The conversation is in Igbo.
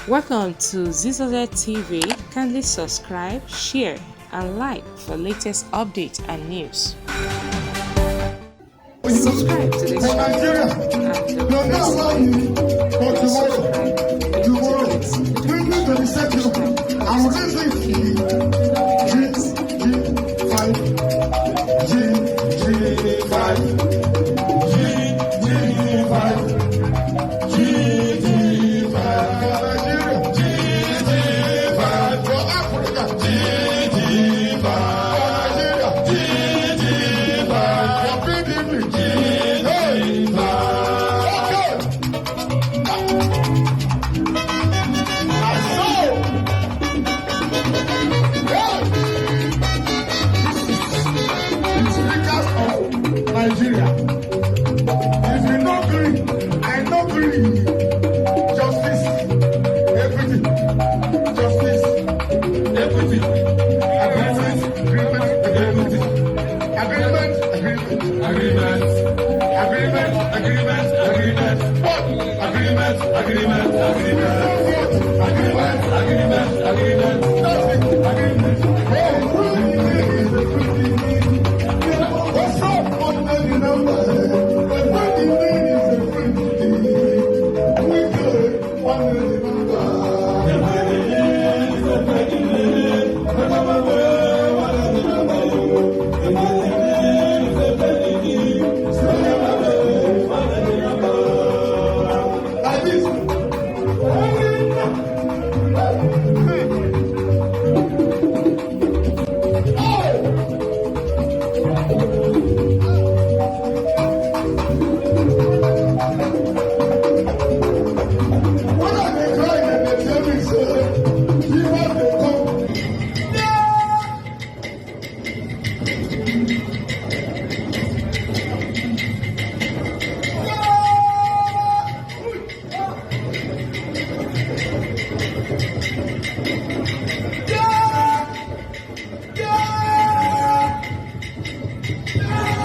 Welcome to Zisodel TV. Kindly subscribe, share, and like for latest updates and news. Subscribe to this channel and press Nigeria. If you not green, I not green. Justice, everything. Justice, everything. Agreement,